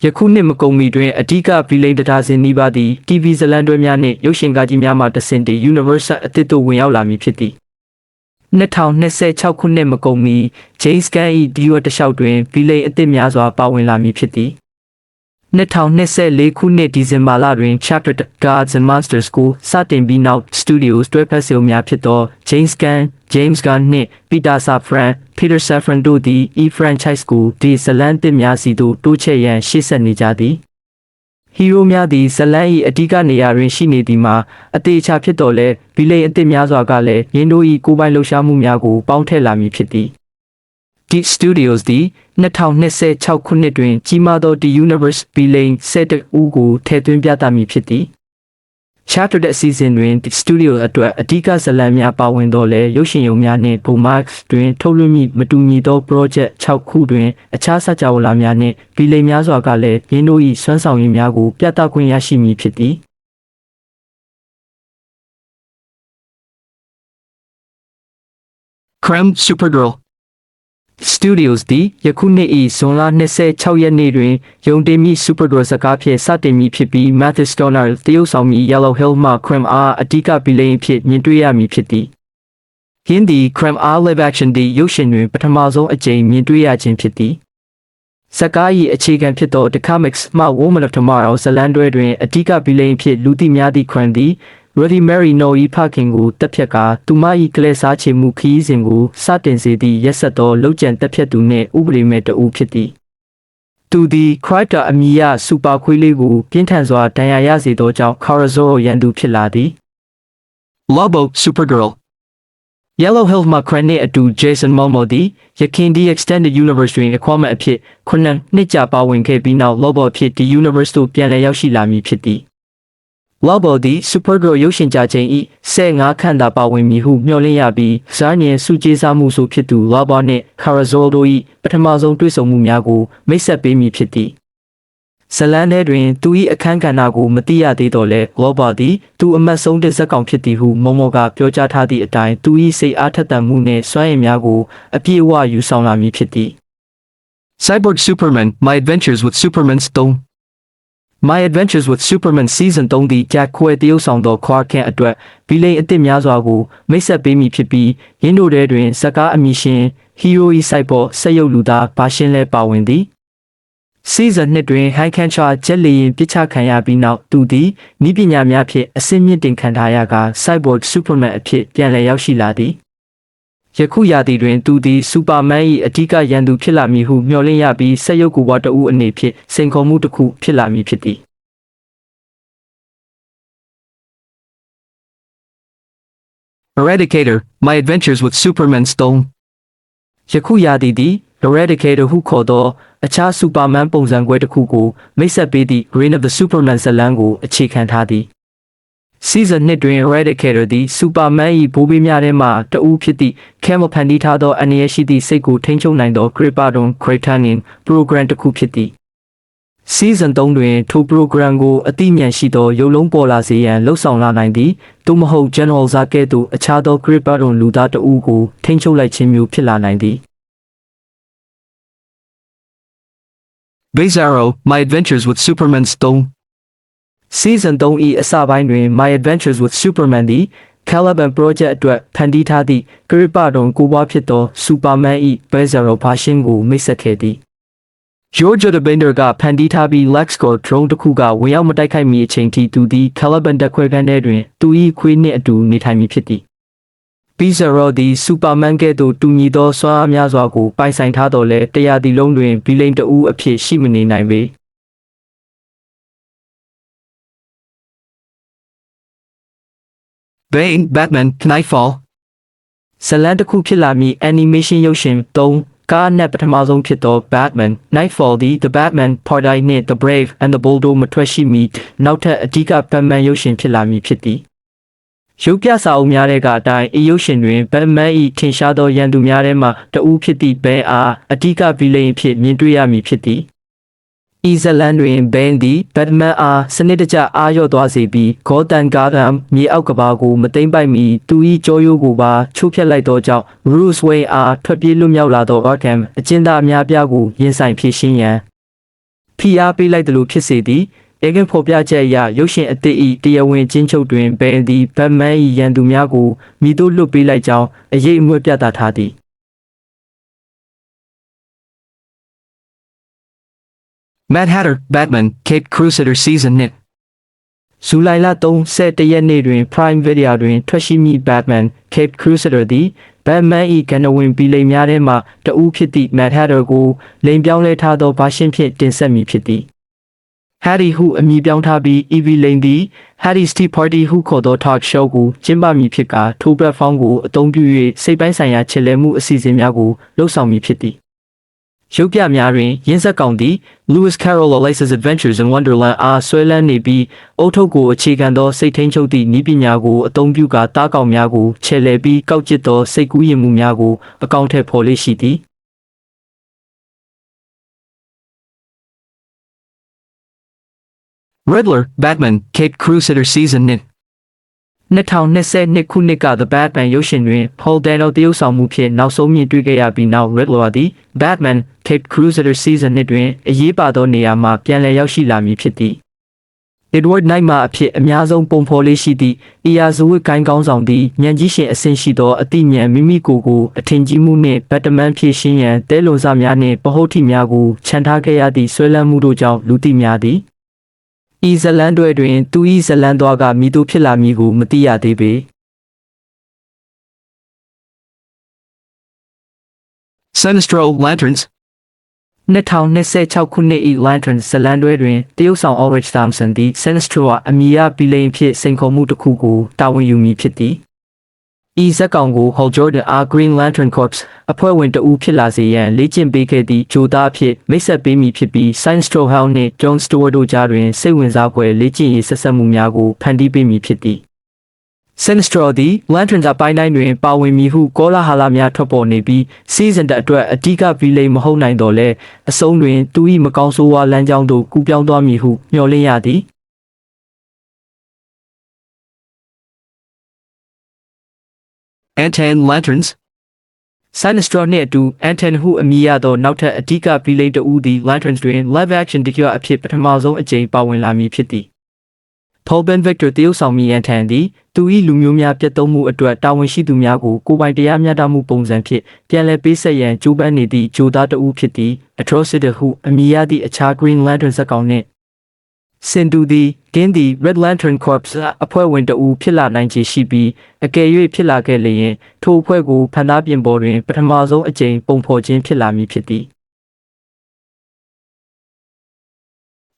ယခုနှစ်မကုန်မီတွင်အဓိကဗီလိန်တဒါဇင်နီးပါးသည် TV ဇလံတွဲများနှင့်ရုပ်ရှင်ကားကြီးများမှတဆင့်တည် Universal အသစ်သို့ဝင်ရောက်လာမည်ဖြစ်သည်2026ခုနှစ်မကုန်မီ James Gunn ၏ဒီရွက်တစ်လျှောက်တွင်ဗီလိန်အသစ်များစွာပါဝင်လာမည်ဖြစ်သည်2024ခုနှစ်ဒီဇင်ဘာလတွင် Chapter Gods and Monsters ကိုစတင်ပြီးနောက် Studios တွဲဖက်ဆောင်များဖြစ်သော James Gunn နှင့် Peter Safran တို့သည် franchise ကိုဒီဇလံသစ်များစီသို့တိုးချဲ့ရန်ရှေ့ဆက်နေကြသည်ဟီရိုများသည်ဇလံ၏အဓိကနေရာတွင်ရှိနေသည်မှာအသေးချာဖြစ်တော်လဲဗီလိန်အသစ်များစွာကလည်းယင်းတို့၏ကိုယ်ပိုင်လှုပ်ရှားမှုများကိုပေါင်းထည့်လာမည်ဖြစ်သည်ဒီ Studios သည်2026ခုနှစ်တွင်ကြီးမားသော The Universe ဗီလိန်7ဦးကိုထည့်သွင်းပြသမည်ဖြစ်သည် Chapter တဲ့ season တွင် The Studio အတွက်အဓိကဇလံများပါဝင်တော်လဲရုပ်ရှင်ရုံများနှင့် Bomax တွင်ထုတ်လွှင့်မည့်မတူညီသော project 6ခုတွင်အခြားစကြဝဠာများနှင့်ဗီလိန်များစွာကလည်းယင်းတို့၏စွမ်းဆောင်ရည်များကိုပြသခွင့်ရရှိမည်ဖြစ်သည်Creme Supergirl Studios သည်ယခုနှစ်၏ဇွန်လ26ရက်နေ့တွင်ရုံတင်မည့် Supergirl ဇာတ်ကားဖြင့်စတင်မည်ဖြစ်ပြီး Matthew Stoner တရုတ်ဆောင်မည့် Yellow Hill မှ Creme အားအဓိကဗီလိန်ဖြစ်မြင်တွေ့ရမည်ဖြစ်သည်။ယင်းသည် Creme အား live action သည်ရုပ်ရှင်တွင်ပထမဆုံးအကြိမ်မြင်တွေ့ရခြင်းဖြစ်သည်။ဇာတ်ကား၏အခြေခံဖြစ်သော The Comics မှ Woman of Tomorrow ဇာတ်လမ်းတွဲတွင်အဓိကဗီလိန်ဖြစ်လူသိများသည့် Creme သည်Rory Mary No ၏ဖခင်ကိုတပ်ဖြတ်ကာသူမ၏ကလဲစားချေမှုခရီးစဉ်ကိုစတင်စေသည့်ရက်ဆက်သောလှုပ်ကြံတပ်ဖြတ်သူနှင့်ဥပဒေမဲ့တဦးဖြစ်သည်သူသည် Krypton အမည်ရစူပါခွေးလေးကိုပြင်းထန်စွာဒဏ်ရာရစေသောကြောင့် Kara Zor ရန်သူဖြစ်လာသည် Lobo Supergirl Yellow Hill မှ Crane နှင့်အတူ Jason Momoa သည်ယခင် The Extended Universe တွင် Aquaman အဖြစ်နှစ်ကြာပါဝင်ခဲ့ပြီးနောက် Lobo အဖြစ် The Universe သို့ပြန်လည်ရောက်ရှိလာမည်ဖြစ်သည်Lobo သည် Supergirl ရုပ်ရှင်ကြချိန်၏15ခန့်သာပါဝင်မည်ဟုမျှော်လင့်ရပြီးဇာညင်စုကျေးစားမှုဆိုဖြစ်သူ Lobo နှင့် Kara Zor တို့၏ပထမဆုံးတွေ့ဆုံမှုများကိုမိတ်ဆက်ပေးမည်ဖြစ်သည်ဇလန်ထဲတွင်သူ၏အခန်းကဏ္ဍကိုမသိရသေးတော့လဲ Lobo သည်သူအမတ်ဆုံးတဲ့ဇာတ်ကောင်ဖြစ်သည်ဟုမုံမောကပြောကြားထားသည့်အတိုင်းသူ၏စိတ်အားထက်သန်မှုနှင့်စွမ်းရည်များကိုအပြည့်အဝယူဆောင်လာမည်ဖြစ်သည် Cyborg Superman My Adventures with Superman Stone My Adventures with Superman Season 3သည်ဂျက်ခွဲတရုပ်ဆောင်သော Clark Kent အတွက်ဗီလိန်အသစ်များစွာကိုမိတ်ဆက်ပေးမည်ဖြစ်ပြီးယင်းတို့ထဲတွင်ဇာတ်ကားအမည်ရှင် Hero ၏စိုက်ပေါ်ဆက်ရုပ်လူသားဘာရှင်းလဲပါဝင်သည် Season 2တွင် Hank Cancha ဂျက်လီရင်ပြစ်ချခံရပြီးနောက်သူသည်နည်းပညာများဖြင့်အဆင့်မြင့်တင်ခံထားရကာ Cyborg Superman အဖြစ်ပြန်လည်ရောက်ရှိလာသည်ယခုရာသီတွင်သူသည်စူပါမန်၏အဓိကရန်သူဖြစ်လာမည်ဟုမျှော်လင့်ရပြီးဆက်ရုပ်ကိုယ်ပွားတဦးအနေဖြင့်စိန်ခေါ်မှုတစ်ခုဖြစ်လာမည်ဖြစ်သည် Eradicator My Adventures with Superman Stone ယခုရာသီသည် Eradicator ဟုခေါ်သောအခြားစူပါမန်ပုံစံကွဲတစ်ခုကိုမိတ်ဆက်ပေးသည့် Reign of the Superman ဇာတ်လမ်းကိုအခြေခံထားသည်Season 2တွင် Eradicator သည် Superman ၏ဘိုးဘေးများထဲမှတဦးဖြစ်သည့် Camel ဖန်တီးထားသောအန္တရာယ်ရှိသည့်စိတ်ကိုထိန်းချုပ်နိုင်သော Kryptonian program တစ်ခုဖြစ်သည် Season 3တွင်ထို program ကိုအသိဉာဏ်ရှိသောရုပ်လုံးပေါ်လာစေရန်လှုံ့ဆော်လာနိုင်သည်သို့မဟုတ် General Zod ကဲ့သို့အခြားသော Krypton လူသားတဦးကိုထိန်းချုပ်လိုက်ခြင်းမျိုးဖြစ်လာနိုင်သည် Bizarro My Adventures with Superman Stone Season 3 ၏အစပိုင်းတွင် My Adventures with Superman သည် Caliban Project အတွက်ဖန်တီးထားသည့် Krypton ကိုယ်ပွားဖြစ်သော Superman ၏ Bizarro ဘာရှင်းကိုမိတ်ဆက်ခဲ့သည် George Bender ကဖန်တီးထားပြီး Lex ကို drone တစ်ခုကဝင်ရောက်မတိုက်ခိုက်မီအချိန်ထိသူသည် Caliban တက်ခွဲခန်းထဲတွင်သူ၏ခွေးနှင့်အတူနေထိုင်မည်ဖြစ်သည် Bizarro သည် Superman ကဲ့သို့တူညီသောစွမ်းအားများစွာကိုပိုင်ဆိုင်ထားတော်လဲတရားသီလုံးတွင်ဗီလိန်တဦးအဖြစ်ရှိမနေနိုင်ပေBane Batman Nightfall ဇလန်တစ်ခုဖြစ်လာမည့် animation ရုပ်ရှင်3ကားနဲ့ပထမဆုံးဖြစ်သော Batman Nightfall သည် The Batman Part I နှင့် The Brave and the Bold တို့မထွက်ရှိမီနောက်ထပ်အဓိက Batman ရုပ်ရှင်ဖြစ်လာမည်ဖြစ်သည်ရုပ်ပြစာအုပ်များထဲကအတိုင်းအရုပ်ရှင်တွင် Batman ၏ထင်ရှားသောရန်သူများထဲမှတဦးဖြစ်သည့် Bane အားအဓိကဗီလိန်ဖြစ်မြင်တွေ့ရမည်ဖြစ်သည်ဤဇလန်တွင် Bane သည် Batman အားစနစ်တကျအားလျော့သွားစေပြီး Gotham မြေအောက်ကဘာကိုမသိမ့်ပိုက်မီသူ၏ကြောရိုးကိုပါချိုးဖျက်လိုက်သောကြောင့် Bruce Wayne အားထွက်ပြေးလွတ်မြောက်လာသော Arkham အကျဉ်းသားအများပြားကိုရင်ဆိုင်ဖြေရှင်းရန် ဖိအားပေးလိုက်တယ်လို့ဖြစ်စေသည်အေဂင်ဖော်ပြချက်အရရုပ်ရှင်အသစ်၏တရားဝင်ချင်းချုပ်တွင်ဘယ်သည်ဘတ်မန်၏ရန်သူများကိုမိတို့လွတ်ပေးလိုက်ကြောင်းအရေးအမွေပြသထားသည် Mad Hatter Batman Caped Crusader Season 1 ဇူလိုင်လ31ရက်နေ့တွင် Prime Video တွင်ထွက်ရှိမည့် Batman Caped Crusader သည် Batman ၏ကဏ္ဍဝင်ပီလိမ်များထဲမှတဦးဖြစ်သည့် Mad Hatter ကိုလိမ်ပြောင်းလဲထားသောဗာရှင်းဖြင့်တင်ဆက်မည်ဖြစ်သည် Harry ဟုအမည်ပြောင်းထားပြီး Evie လိမ်သည် Harry's Tea Party ဟုခေါ်သော talk show ကိုကျင်းပမည်ဖြစ်ကာထို platform ကိုအသုံးပြု၍စိတ်ပိုင်းဆိုင်ရာချစ်လဲမှုအစီအစဉ်များကိုလှုပ်ဆောင်မည်ဖြစ်သည် ရုပ်ပြများတွင်ရင်းဆက်ကောင်သည် Lewis Carroll Alice's Adventures in Wonderland အားဆွဲလန်းနေပြီးအုတ်ထုတ်ကိုအခြေခံသောစိတ်ထိန်ချုပ်သည့်နည်းပညာကိုအသုံးပြုကာတားကောင်များကိုချဲ့လဲပြီးကောက်ကျစ်သောစိတ်ကူးယဉ်မှုများကိုအကောင့်ထဲပေါ်လေ့ရှိသည် Riddler Batman Caped Crusader Season 2 2022 ခုနှစ်က The Batman ရုပ်ရှင်တွင် Paul Dano တရုပ်ဆောင်မှုဖြင့်နောက်ဆုံးမြင်တွေ့ခဲ့ရပြီးနောက် Riddler သည် Batman Caped Crusader Season 2တွင်အရေးပါသောနေရာမှာပြန်လည်ရောက်ရှိလာမည်ဖြစ်သည် Edward Nigma အဖြစ်အများဆုံးပုံဖော်လေးရှိသည့် ER ဇဝတ်ကိုင်းကောင်းဆောင်သည့်ဉာဏ်ကြီးရှင်အဆင့်ရှိသောအသိဉာဏ်မိမိကိုယ်ကိုအထင်ကြီးမှုနှင့် Batman ဖြည့်ရှင်းရန်တဲလွန်စများနှင့်ပဟုတ်ထိများကိုခြံထားခဲ့ရသည့်ဆွဲလန်းမှုတို့ကြောင့်လူသိများသည် ဤဇလန်တွဲတွင်သူ၏ဇလန်သွားကမိသူဖြစ်လာမည်ကိုမသိရသေးပေ Sinestro Lanterns 2026 ခုနှစ်၏ Lantern ဇလန်တွဲတွင်တရုတ်ဆောင် Ulrich Thompson သည် Sinestro အမည်ရပီလိန်ဖြစ်စိန်ခေါ်မှုတစ်ခုကိုတာဝန်ယူမည်ဖြစ်သည်ဤဇက်ကောင်ကို Hal Jordan R Green Lantern Corps အဖွဲ့ဝင်တဦးဖြစ်လာစေရန်လေ့ကျင့်ပေးခဲ့သည့်ဂျိုသားအဖြစ်မိတ်ဆက်ပေးမည်ဖြစ်ပြီး Sinestro Hal နှင့် John Stewart တို့ကြားတွင်စိတ်ဝင်စားဖွယ်လေ့ကျင့်ရေးဆက်ဆက်မှုများကိုဖန်တီးပေးမည်ဖြစ်သည် Sinestro သည် Lanterns အပိုင်းတိုင်းတွင်ပါဝင်မည်ဟုကောလာဟလများထွက်ပေါ်နေပြီး season အတွက်အဓိက villain မဟုတ်နိုင်တော့လဲအဆုံးတွင်သူ၏မကောင်းဆိုးဝါးလမ်းကြောင်းသို့ကူးပြောင်းသွားမည်ဟုမျှော်လင့်ရသည် Anten Lanterns Sinestro နှင့်အတူ Anten ဟုအမည်ရသောနောက်ထပ်အဓိက villain တဦးသည် Lanterns တွင် live action တကျော့အဖြစ်ပထမဆုံးအကြိမ်ပါဝင်လာမည်ဖြစ်သည် Paul Ben Victor တရုတ်ဆောင်မီ Anten သည်သူ၏လူမျိုးများပြတ်သုံးမှုအတွက်တာဝန်ရှိသူများကိုကိုယ်ပိုင်တရားမျှတမှုပုံစံဖြင့်ပြန်လည်ပေးဆက်ရန်ကြိုးပမ်းနေသည့်ဂျိုသားတဦးဖြစ်သည် Atrocity ဟုအမည်ရသည့်အခြား Green Lantern ဇာတ်ကောင်နှင့်စင်တူသည်ဂင်းသည် Red Lantern Corps အဖွဲ့ဝင်တဦးဖြစ်လာနိုင်ခြေရှိပြီးအကယ်၍ဖြစ်လာခဲ့လျင်ထိုအဖွဲ့ကိုဖန်သားပြင်ပေါ်တွင်ပထမဆုံးအကြိမ်ပုံဖော်ခြင်းဖြစ်လာမည်ဖြစ်သည်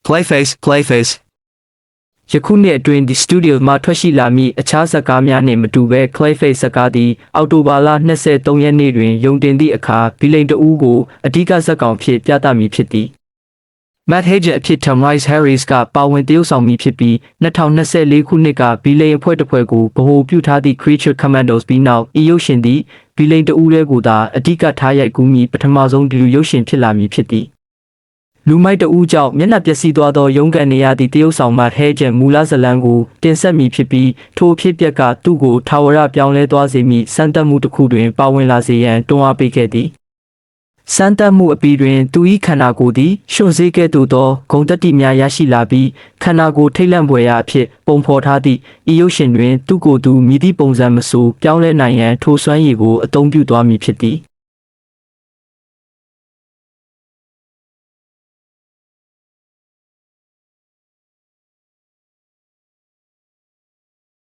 Clayface ယခုနှစ်အတွင်းဒီစတူဒီယိုမှာထွက်ရှိလာမည့်အခြားဇာတ်ကားများနှင့်မတူဘဲ Clayface ဇာတ်ကားသည်အောက်တိုဘာလ23ရက်နေ့တွင်ရုံတင်သည့်အခါဗီလိန်တဦးကိုအဓိကဇာတ်ကောင်ဖြစ်ပြသမည်ဖြစ်သည် Matt Hagen အဖြစ် Tom Rice Harris ကပါဝင်တရုပ်ဆောင်မည်ဖြစ်ပြီး2024ခုနှစ်ကဗီလိန်အဖွဲ့တစ်ဖွဲ့ကိုဗဟိုပြုထားသည့် Creature Commandos ပြီးနောက်ဤရုပ်ရှင်သည်ဗီလိန်တဦးလေးကိုသာအဓိကထားရိုက်ကူးမည့်ပထမဆုံးဒီလိုရုပ်ရှင်ဖြစ်လာမည်ဖြစ်သည်လူမိုက်တဦးကြောင့်မျက်နှာပျက်စီးသွားသောရုံးကန်နေရသည့်တရုတ်ဆောင်မှဟဲဂျန်မူလဇလန်ကိုတင်ဆက်မည်ဖြစ်ပြီးထိုအဖြစ်ပျက်ကသူ့ကိုထာဝရပြောင်းလဲသွားစေမည့်စံတက်မှုတစ်ခုတွင်ပါဝင်လာစေရန်တွန်းအားပေးခဲ့သည်စံတက်မှုအပြီးတွင်သူ၏ခန္ဓာကိုယ်သည်ရှွန့်စေးကဲ့သို့သောဂုဏ်သတ္တိများရရှိလာပြီးခန္ဓာကိုယ်ထိတ်လန့်ဖွယ်ရာအဖြစ်ပုံဖော်ထားသည့်ဤရုပ်ရှင်တွင်သူ့ကိုယ်သူမည်သည့်ပုံစံမဆိုပြောင်းလဲနိုင်ရန်ထိုစွမ်းရည်ကိုအသုံးပြုသွားမည်ဖြစ်သည်